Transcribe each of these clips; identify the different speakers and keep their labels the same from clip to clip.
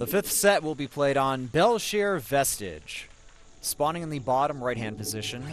Speaker 1: The fifth set will be played on Bel'Shir Vestige. Spawning in the bottom right-hand position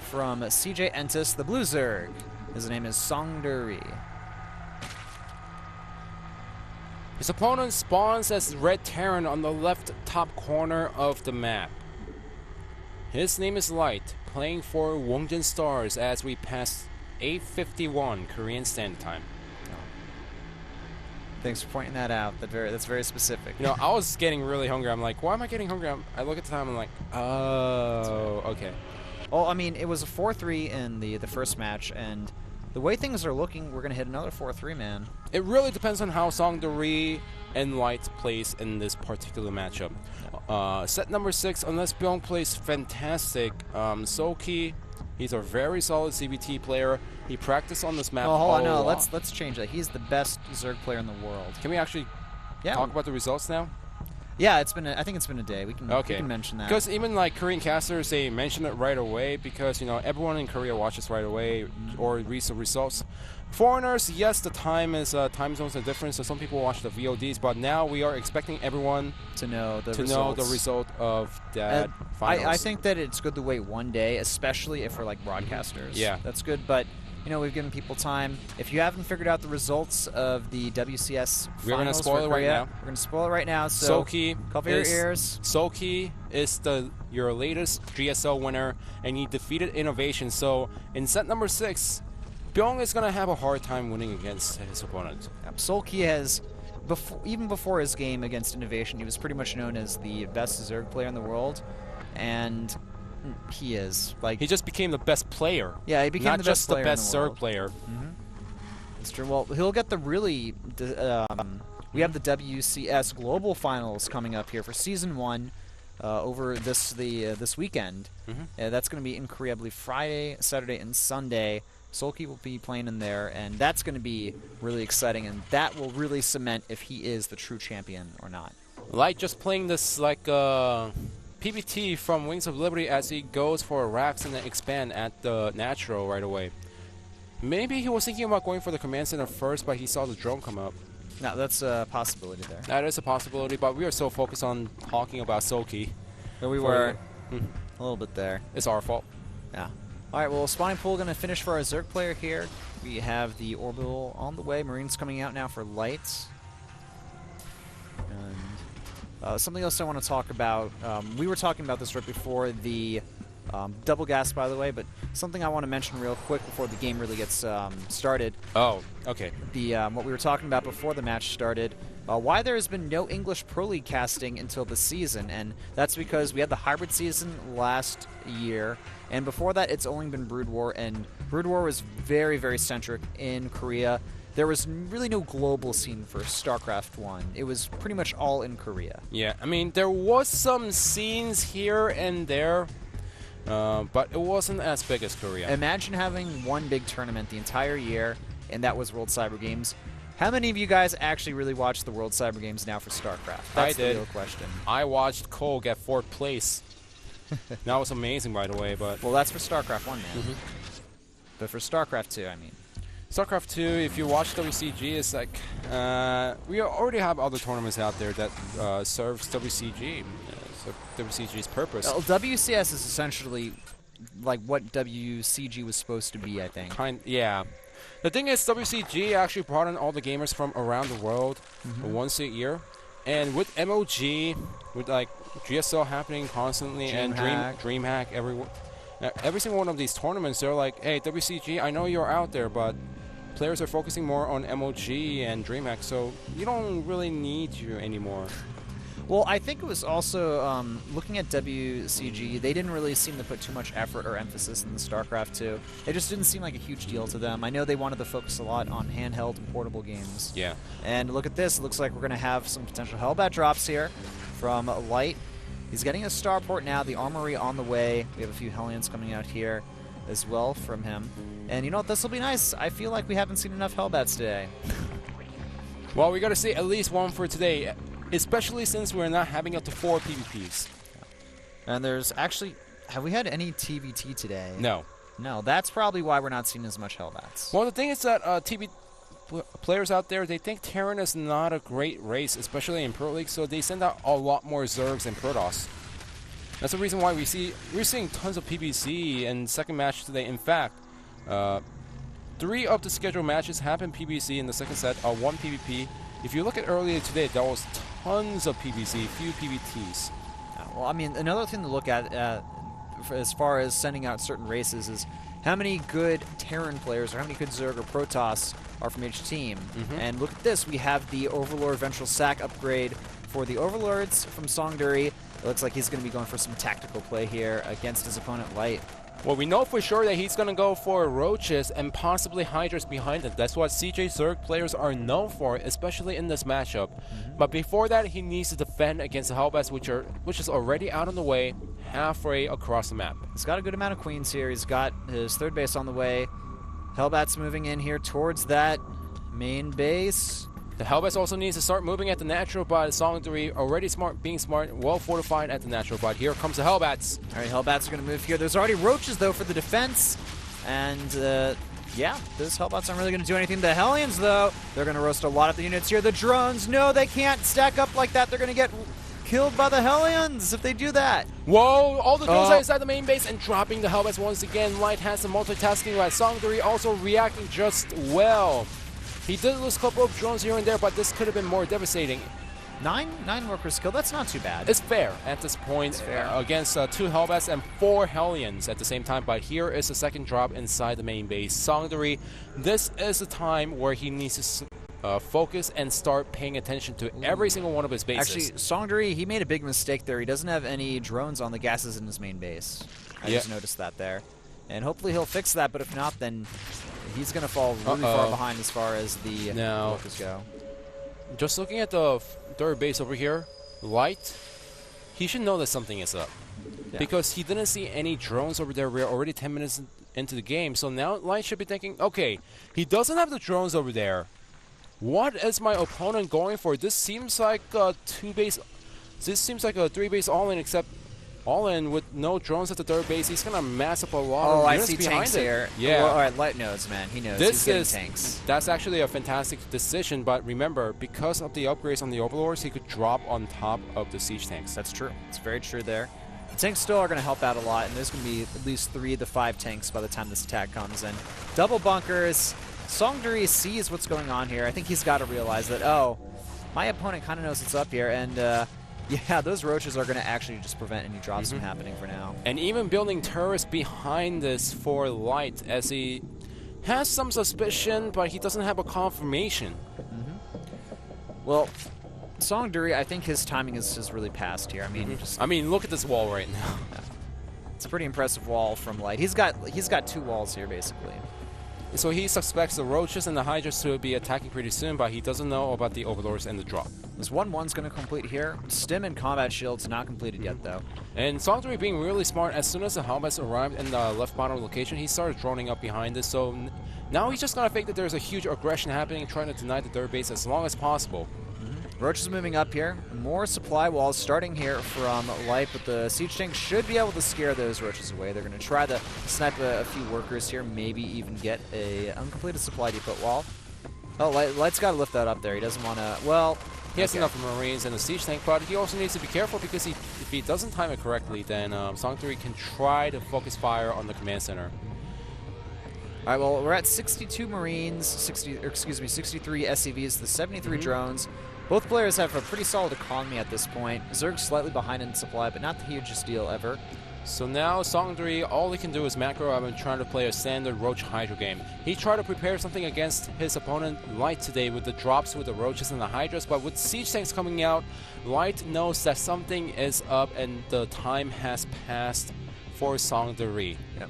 Speaker 1: from CJ Entis, the Blue Zerg. His name is Songduri.
Speaker 2: His opponent spawns as Red Terran on the left top corner of the map. His name is Light, playing for WOONGJIN Stars as we pass 8:51 Korean Standard Time.
Speaker 1: Thanks for pointing that out. That's very specific.
Speaker 2: You know, I was getting really hungry. I'm like, why am I getting hungry? I look at the time, I'm like, oh, okay.
Speaker 1: Well, I mean, it was a 4-3 in the first match, and the way things are looking, we're going to hit another 4-3, man.
Speaker 2: It really depends on how Songduri and Light plays in this particular matchup. Set number 6, unless Byung plays fantastic, Soki, he's a very solid ZvT player. He practiced on this map.
Speaker 1: Oh, hold on, no,
Speaker 2: along.
Speaker 1: let's change that. He's the best Zerg player in the world.
Speaker 2: Can we actually talk about the results now?
Speaker 1: Yeah, I think it's been a day. We can mention that.
Speaker 2: Because even like Korean casters, they mention it right away because, you know, everyone in Korea watches right away or reads the results. Foreigners, yes, the time zones are different, so some people watch the VODs, but now we are expecting everyone
Speaker 1: to know the
Speaker 2: result of that finals.
Speaker 1: I think that it's good to wait one day, especially if we're like broadcasters.
Speaker 2: Yeah.
Speaker 1: That's good, but you know, we've given people time. If you haven't figured out the results of the WCS finals,
Speaker 2: we're going to spoil it right now.
Speaker 1: We're going to spoil it right now, so cover your ears.
Speaker 2: Soki is your latest GSL winner, and he defeated Innovation. So in set number 6, Byung is going to have a hard time winning against his opponent.
Speaker 1: Solki has, even before his game against Innovation, he was pretty much known as the best Zerg player in the world, and he is. Like,
Speaker 2: he just became the best player.
Speaker 1: Yeah, he became the best player in the world.
Speaker 2: Not just the best Zerg player.
Speaker 1: That's true. Well, he'll get the we have the WCS Global Finals coming up here for Season 1 over this weekend. That's going to be in Korea, I believe, Friday, Saturday, and Sunday. Solki will be playing in there, and that's going to be really exciting, and that will really cement if he is the true champion or not.
Speaker 2: Light just playing this like PBT from Wings of Liberty as he goes for a Rax and then expand at the natural right away. Maybe he was thinking about going for the command center first, but he saw the drone come up.
Speaker 1: No, that's a possibility there.
Speaker 2: That is a possibility, but we are so focused on talking about Soki.
Speaker 1: But we were a little bit there.
Speaker 2: It's our fault.
Speaker 1: Yeah. All right, well, spawning pool going to finish for our Zerg player here. We have the orbital on the way. Marines coming out now for lights. And something else I want to talk about. We were talking about this right before the double gas, by the way, but something I want to mention real quick before the game really gets started.
Speaker 2: Oh, okay.
Speaker 1: What we were talking about before the match started. Why there has been no English Pro League casting until this season, and that's because we had the hybrid season last year, and before that it's only been Brood War, and Brood War was very, very centric in Korea. There was really no global scene for Starcraft2. It was pretty much all in Korea.
Speaker 2: Yeah, I mean, there was some scenes here and there, but it wasn't as big as Korea.
Speaker 1: Imagine having one big tournament the entire year, and that was World Cyber Games. How many of you guys actually really watch the World Cyber Games now for StarCraft? That's the real question.
Speaker 2: I watched Cole get 4th place. That was amazing, by the way. But
Speaker 1: well, that's for StarCraft 1, man. But for StarCraft 2, I mean.
Speaker 2: StarCraft 2, if you watch WCG, it's like we already have other tournaments out there that serves WCG, so WCG's purpose.
Speaker 1: Well, WCS is essentially like what WCG was supposed to be, I think.
Speaker 2: Yeah. The thing is, WCG actually brought in all the gamers from around the world once a year, and with MOG, with like GSL happening constantly and DreamHack, every single one of these tournaments, they're like, hey, WCG, I know you're out there, but players are focusing more on MOG and DreamHack, so you don't really need you anymore.
Speaker 1: Well, I think it was also, looking at WCG, they didn't really seem to put too much effort or emphasis in the StarCraft 2. It just didn't seem like a huge deal to them. I know they wanted to focus a lot on handheld and portable games.
Speaker 2: Yeah.
Speaker 1: And look at this. It looks like we're going to have some potential Hellbat drops here from Light. He's getting a starport now, the Armory on the way. We have a few Hellions coming out here as well from him. And you know what? This will be nice. I feel like we haven't seen enough Hellbats today.
Speaker 2: Well, we got to see at least one for today, especially since we're not having up to 4 PvPs.
Speaker 1: And there's actually... Have we had any TVT today?
Speaker 2: No.
Speaker 1: No, that's probably why we're not seeing as much Hellbats.
Speaker 2: Well, the thing is that players out there, they think Terran is not a great race, especially in Pro League, so they send out a lot more Zergs and Protoss. That's the reason why we're seeing tons of PBC in second match today. In fact, 3 of the scheduled matches happened PBC in the second set, 1 PvP. If you look at earlier today, there was tons of PBC, few PBTs.
Speaker 1: Well, I mean, another thing to look at as far as sending out certain races is how many good Terran players or how many good Zerg or Protoss are from each team. And look at this, we have the Overlord Ventral Sack upgrade for the Overlords from Songduri. It looks like he's going to be going for some tactical play here against his opponent, Light.
Speaker 2: Well, we know for sure that he's going to go for Roaches and possibly Hydras behind him. That's what CJ Zerg players are known for, especially in this matchup. But before that, he needs to defend against the Hellbats, which is already out on the way, halfway across the map.
Speaker 1: He's got a good amount of Queens here. He's got his third base on the way. Hellbats moving in here towards that main base.
Speaker 2: The Hellbats also needs to start moving at the natural, but Songduri already being smart, well fortified at the natural, but here comes the Hellbats.
Speaker 1: All right, Hellbats are going to move here. There's already Roaches, though, for the defense. And, yeah, those Hellbats aren't really going to do anything. The Hellions, though, they're going to roast a lot of the units here. The drones, no, they can't stack up like that. They're going to get killed by the Hellions if they do that.
Speaker 2: Whoa, all the drones are inside the main base and dropping the Hellbats once again. Light has some multitasking, but Songduri also reacting just well. He did lose a couple of drones here and there, but this could have been more devastating.
Speaker 1: Nine workers killed, that's not too bad.
Speaker 2: It's fair at this point against 2 Hellbats and 4 Hellions at the same time, but here is the second drop inside the main base. Songduri, this is the time where he needs to focus and start paying attention to every single one of his bases.
Speaker 1: Actually, Songduri, he made a big mistake there. He doesn't have any drones on the gases in his main base. I just noticed that there. And hopefully he'll fix that, but if not, then he's going to fall really far behind as far as the workers go.
Speaker 2: Just looking at the third base over here, Light, he should know that something is up. Because he didn't see any drones over there. We're already 10 minutes into the game, so now Light should be thinking, okay, he doesn't have the drones over there. What is my opponent going for? This seems like a 2-base... This seems like a 3-base all-in, except all-in with no drones at the third base. He's going to mass up a lot of units behind
Speaker 1: tanks here.
Speaker 2: Yeah.
Speaker 1: Well, all right, Light knows, man. He knows. He's getting tanks.
Speaker 2: That's actually a fantastic decision, but remember, because of the upgrades on the Overlords, he could drop on top of the siege tanks.
Speaker 1: That's true. It's very true there. The tanks still are going to help out a lot, and there's going to be at least 3 of the 5 tanks by the time this attack comes in. Double bunkers. Songduri sees what's going on here. I think he's got to realize that, oh, my opponent kind of knows what's up here, and yeah, those Roaches are going to actually just prevent any drops from happening for now.
Speaker 2: And even building turrets behind this for Light, as he has some suspicion, but he doesn't have a confirmation.
Speaker 1: Well, Songduri, I think his timing is really past here. I mean,
Speaker 2: look at this wall right now.
Speaker 1: It's a pretty impressive wall from Light. He's got 2 walls here, basically.
Speaker 2: So he suspects the Roaches and the Hydras to be attacking pretty soon, but he doesn't know about the Overlords and the drop.
Speaker 1: This 1-1's going to complete here. Stim and Combat Shield's not completed yet, though.
Speaker 2: And Songduri being really smart, as soon as the Hellbats arrived in the left bottom location, he started droning up behind this, so now he's just going to fake that there's a huge aggression happening, trying to deny the third base as long as possible.
Speaker 1: Roach is moving up here. More supply walls starting here from Light, but the siege tank should be able to scare those Roaches away. They're going to try to snipe a few workers here, maybe even get a uncompleted supply depot wall. Oh, Light's got to lift that up there. He doesn't want to, well...
Speaker 2: He has enough Marines and the siege tank, but he also needs to be careful because if he doesn't time it correctly, then Songduri can try to focus fire on the command center.
Speaker 1: All right, well, we're at 62 Marines, 63 SCVs, the 73 drones. Both players have a pretty solid economy at this point. Zerg's slightly behind in supply, but not the hugest deal ever.
Speaker 2: So now Songduri, all he can do is macro up and trying to play a standard Roach Hydra game. He tried to prepare something against his opponent Light today with the drops with the Roaches and the Hydras, but with siege tanks coming out, Light knows that something is up and the time has passed for Songduri.
Speaker 1: Yep.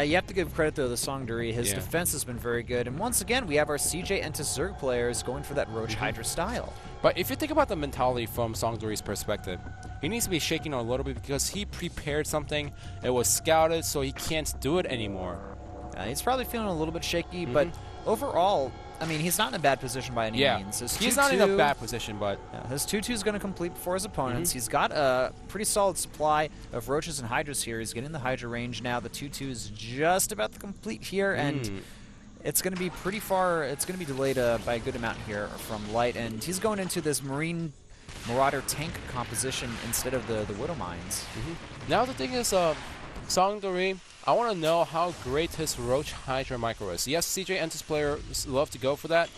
Speaker 1: You have to give credit to the Songduri. His defense has been very good. And once again, we have our CJ and Zerg players going for that Roach Hydra style.
Speaker 2: But if you think about the mentality from Songduri's perspective, he needs to be shaking a little bit because he prepared something, it was scouted, so he can't do it anymore.
Speaker 1: He's probably feeling a little bit shaky, but overall, I mean, he's not in a bad position by any means.
Speaker 2: He's not in a bad position, but...
Speaker 1: his 2-2 is going to complete before his opponents. He's got a pretty solid supply of Roaches and Hydras here. He's getting the Hydra range now. The 2-2 is just about to complete here, and it's going to be pretty far. It's going to be delayed by a good amount here from Light, and he's going into this Marauder tank composition instead of the Widow Mines.
Speaker 2: Now the thing is, Songduri, I want to know how great his Roach Hydra micro is. Yes, CJ Enter's players love to go for that,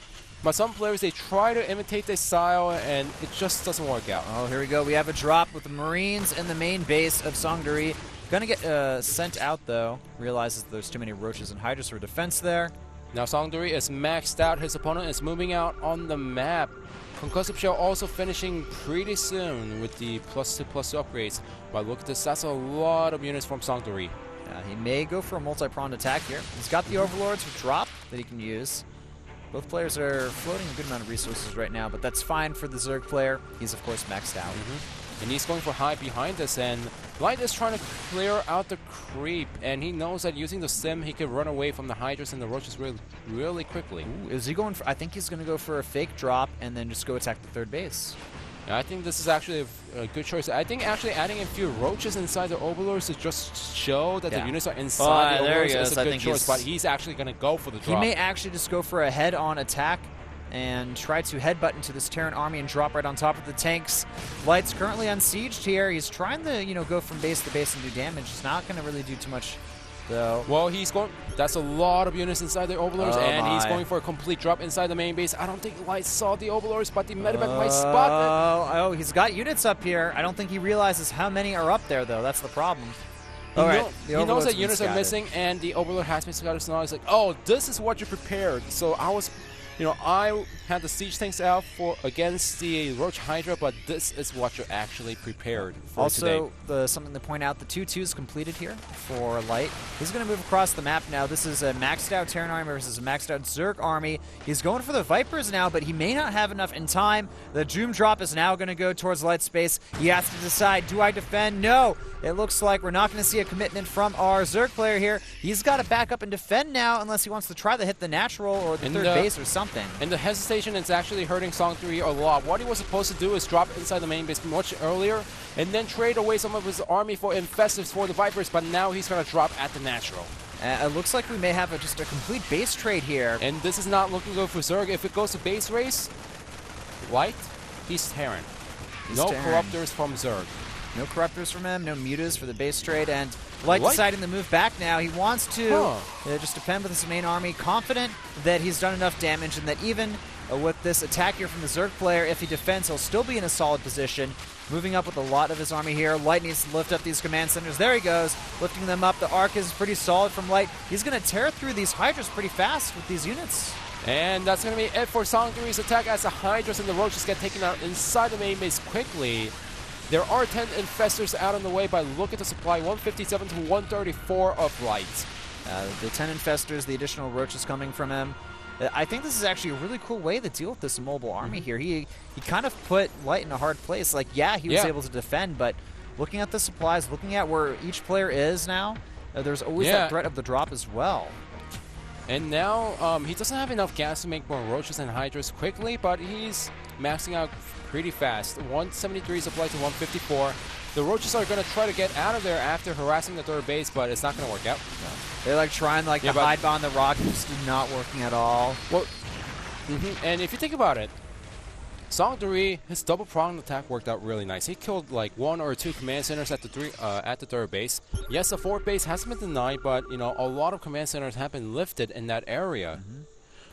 Speaker 2: but some players, they try to imitate this style, and it just doesn't work out.
Speaker 1: Oh, here we go. We have a drop with the Marines in the main base of Songduri. Gonna get sent out, though. Realizes that there's too many Roaches and Hydras for defense there.
Speaker 2: Now Songduri is maxed out. His opponent is moving out on the map. Concussive Shell also finishing pretty soon with the +2/+2 upgrades. But look at this, that's a lot of units from Songduri.
Speaker 1: He may go for a multi-pronged attack here. He's got the Overlords with drop that he can use. Both players are floating a good amount of resources right now, but that's fine for the Zerg player. He's, of course, maxed out.
Speaker 2: And he's going for high behind us, and Light is trying to clear out the creep, and he knows that using the sim, he can run away from the Hydras and the Roaches really quickly.
Speaker 1: Ooh, is he going for, I think he's going to go for a fake drop and then just go attack the third base.
Speaker 2: Yeah, I think this is actually a good choice. I think actually adding a few Roaches inside the Overlords to just show that the units are inside the Overlords is a good choice, but he's actually going to go for the drop.
Speaker 1: He may actually just go for a head-on attack and try to headbutt into this Terran army and drop right on top of the tanks. Light's currently unsieged here. He's trying to, go from base to base and do damage. He's not going to really do too much, though.
Speaker 2: Well, he's going... That's a lot of units inside the Overlords, and he's going for a complete drop inside the main base. I don't think Light saw the Overlords, but the medevac might spot it.
Speaker 1: Oh, he's got units up here. I don't think he realizes how many are up there, though. That's the problem.
Speaker 2: He knows that units are missing, and the Overlord has been scouted, so now he's like, oh, this is what you prepared. So I was... I had the siege tanks out against the Roach Hydra, but this is what you're actually prepared for today.
Speaker 1: Also, something to point out, the 2-2 is completed here for Light. He's going to move across the map now. This is a maxed out Terran army versus a maxed out Zerg army. He's going for the Vipers now, but he may not have enough in time. The Doom drop is now going to go towards Light's space. He has to decide, do I defend? No! It looks like we're not going to see a commitment from our Zerg player here. He's got to back up and defend now unless he wants to try to hit the natural or the third base or something.
Speaker 2: And the hesitation is actually hurting Songduri a lot. What he was supposed to do is drop inside the main base much earlier and then trade away some of his army for Infestives for the Vipers, but now he's going to drop at the natural.
Speaker 1: It looks like we may have just a complete base trade here.
Speaker 2: And this is not looking good for Zerg. If it goes to base race, Light, he's Terran. No Corruptors from Zerg.
Speaker 1: No Corruptors from him, no Mutas for the base trade, and Light deciding to move back now. He wants to just defend with his main army, confident that he's done enough damage and that even with this attack here from the Zerg player, if he defends, he'll still be in a solid position. Moving up with a lot of his army here. Light needs to lift up these command centers. There he goes, lifting them up. The arc is pretty solid from Light. He's going to tear through these Hydras pretty fast with these units.
Speaker 2: And that's going to be it for Songduri's attack as the Hydras and the Roaches get taken out inside the main base quickly. There are 10 Infestors out on the way, but look at the supply, 157 to 134 of Light.
Speaker 1: The 10 Infestors, the additional Roaches coming from him. I think this is actually a really cool way to deal with this mobile army here. He kind of put Light in a hard place. Like, yeah, he was able to defend, but looking at the supplies, looking at where each player is now, there's always that threat of the drop as well.
Speaker 2: And now he doesn't have enough gas to make more Roaches and Hydras quickly, but he's maxing out pretty fast. 173 supply to 154. The Roaches are going to try to get out of there after harassing the third base, but it's not going to work out.
Speaker 1: No. They're like trying to hide behind the rock, just not working at all.
Speaker 2: Well, and if you think about it, Songduri, his double-pronged attack worked out really nice. He killed like 1 or 2 command centers at the third base. Yes, the fourth base hasn't been denied, but a lot of command centers have been lifted in that area.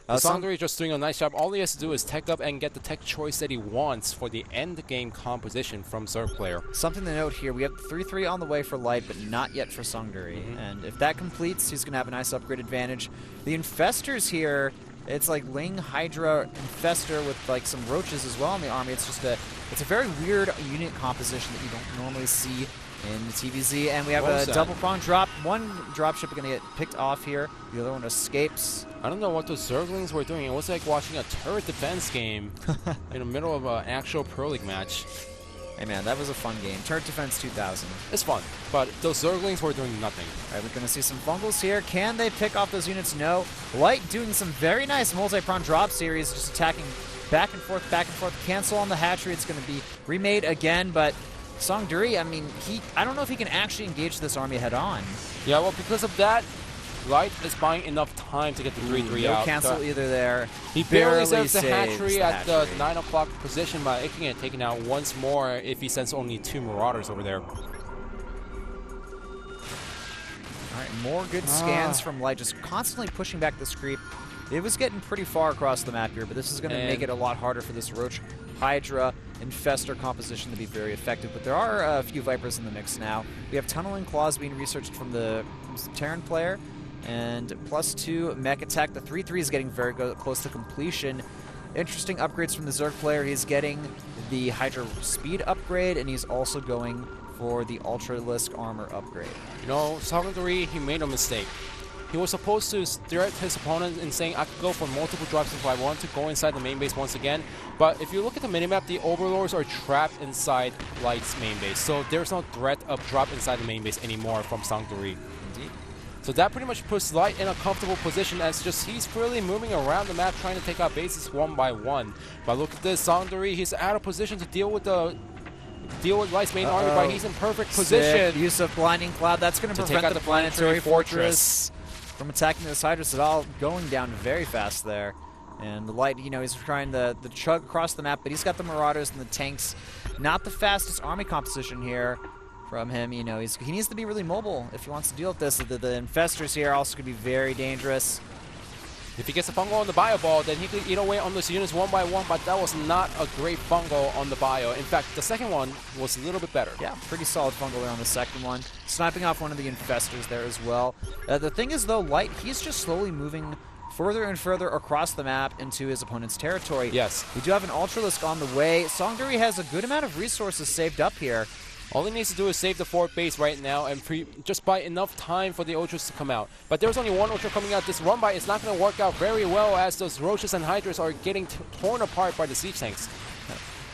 Speaker 2: Songduri just doing a nice job. All he has to do is tech up and get the tech choice that he wants for the end game composition from Zerg player.
Speaker 1: Something to note here, we have 3-3 on the way for Light, but not yet for Songduri. And if that completes, he's going to have a nice upgrade advantage. The Infestors here, it's like Ling, Hydra, Infestor with like some Roaches as well in the army. It's just it's a very weird unit composition that you don't normally see in the TVZ. And we have a double prong drop. One dropship is going to get picked off here. The other one escapes.
Speaker 2: I don't know what those Zerglings were doing. It was like watching a turret defense game in the middle of an actual Pro League match.
Speaker 1: Hey man, that was a fun game. Turret Defense 2000.
Speaker 2: It's fun, but those Zerglings were doing nothing.
Speaker 1: All right, we're going to see some fungals here. Can they pick off those units? No. Light doing some very nice multi-prong drop series, just attacking back and forth, cancel on the hatchery. It's going to be remade again, but Songduri, I mean, I don't know if he can actually engage this army head-on.
Speaker 2: Yeah, well, because of that, Light is buying enough time to get the 3-3 out.
Speaker 1: No cancel either there.
Speaker 2: He barely saves the hatchery at the 9 o'clock position, but it can get taken out once more if he sends only 2 Marauders over there.
Speaker 1: Alright, more good scans from Light, just constantly pushing back this creep. It was getting pretty far across the map here, but this is going to make it a lot harder for this Roach, Hydra, Infestor composition to be very effective. But there are a few Vipers in the mix now. We have Tunneling Claws being researched from the Terran player, and +2 mech attack. The 3-3 is getting very close to completion. Interesting upgrades from the Zerg player. He's getting the Hydra speed upgrade, and he's also going for the Ultralisk armor upgrade.
Speaker 2: You know, Songduri, he made a mistake. He was supposed to threat his opponent in saying, I could go for multiple drops if I want to go inside the main base once again. But if you look at the minimap, the Overlords are trapped inside Light's main base. So there's no threat of drop inside the main base anymore from Songduri.
Speaker 1: Indeed.
Speaker 2: So that pretty much puts Light in a comfortable position as just he's freely moving around the map trying to take out bases one by one. But look at this, Songduri, he's out of position to deal with Light's main army, but he's in perfect position.
Speaker 1: Use of Blinding Cloud, that's going to prevent the Planetary Fortress from attacking this Hydras at all, going down very fast there. And the Light, you know, he's trying to chug across the map, but he's got the Marauders and the tanks. Not the fastest army composition here from him. You know, he needs to be really mobile if he wants to deal with this. The Infestors here also could be very dangerous.
Speaker 2: If he gets a fungal on the bio ball, then he could eat away on those units one by one, but that was not a great fungal on the bio. In fact, the second one was a little bit better. Yeah,
Speaker 1: pretty solid fungal there on the second one. Sniping off one of the Infestors there as well. The thing is, though, Light, he's just slowly moving further and further across the map into his opponent's territory.
Speaker 2: Yes.
Speaker 1: We do have an Ultralisk on the way. Songduri has a good amount of resources saved up here.
Speaker 2: All he needs to do is save the fort base right now and just buy enough time for the Ultras to come out. But there's only one Ultra coming out. This run by is not going to work out very well as those Roaches and Hydras are getting torn apart by the siege tanks.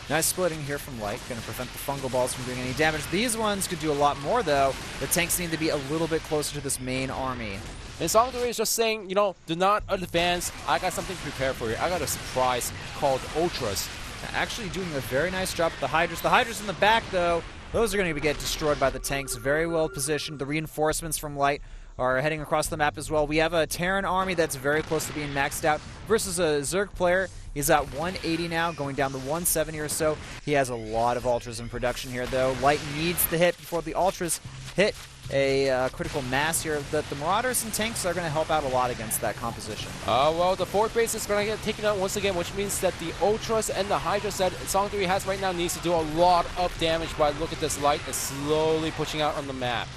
Speaker 1: Nice splitting here from Light, going to prevent the fungal balls from doing any damage. These ones could do a lot more, though. The tanks need to be a little bit closer to this main army.
Speaker 2: And Songduri is just saying, you know, do not advance. I got something prepared for you. I got a surprise called Ultras.
Speaker 1: Actually doing a very nice job with the Hydras. The Hydras in the back, though, those are going to get destroyed by the tanks. Very well positioned. The reinforcements from Light are heading across the map as well. We have a Terran army that's very close to being maxed out versus a Zerg player. He's at 180 now, going down to 170 or so. He has a lot of Ultras in production here, though. Light needs the hit before the Ultras hit a critical mass here. The Marauders and tanks are going to help out a lot against that composition.
Speaker 2: Well, the fort base is going to get taken out once again, which means that the Ultras and the Hydras that Songduri has right now needs to do a lot of damage. But look at this, Light is slowly pushing out on the map.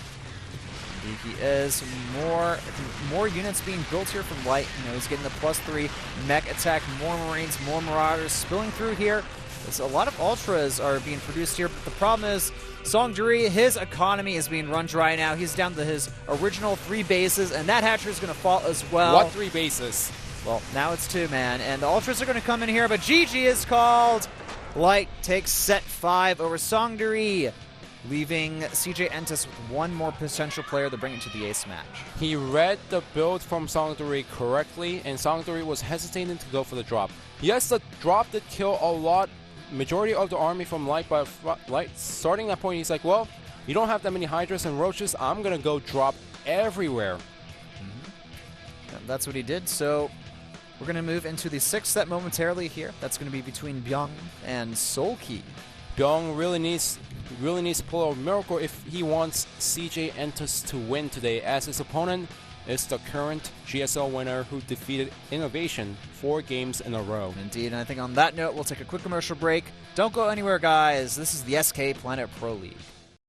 Speaker 1: He is more units being built here from Light. You know, he's getting the +3 mech attack, more Marines, more Marauders spilling through here. There's a lot of Ultras are being produced here, but the problem is Songduri, his economy is being run dry now. He's down to his original 3 bases, and that hatchery is going to fall as well.
Speaker 2: What 3 bases?
Speaker 1: Well, now it's 2, man, and the Ultras are going to come in here, but GG is called. Light takes set 5 over Songduri, leaving CJ Entus with one more potential player to bring it to the ace match.
Speaker 2: He read the build from Songduri correctly, and Songduri was hesitating to go for the drop. Yes, the drop did kill a lot, majority of the army from Light, but Light, starting that point, he's like, well, you don't have that many Hydras and Roaches, I'm going to go drop everywhere.
Speaker 1: Yeah, that's what he did, so we're going to move into the 6th set momentarily here. That's going to be between Byung and Solki.
Speaker 2: Byung really needs to pull a miracle if he wants CJ Entus to win today, as his opponent is the current GSL winner who defeated Innovation 4 games in a row.
Speaker 1: Indeed, and I think on that note, we'll take a quick commercial break. Don't go anywhere, guys. This is the SK Planet Pro League.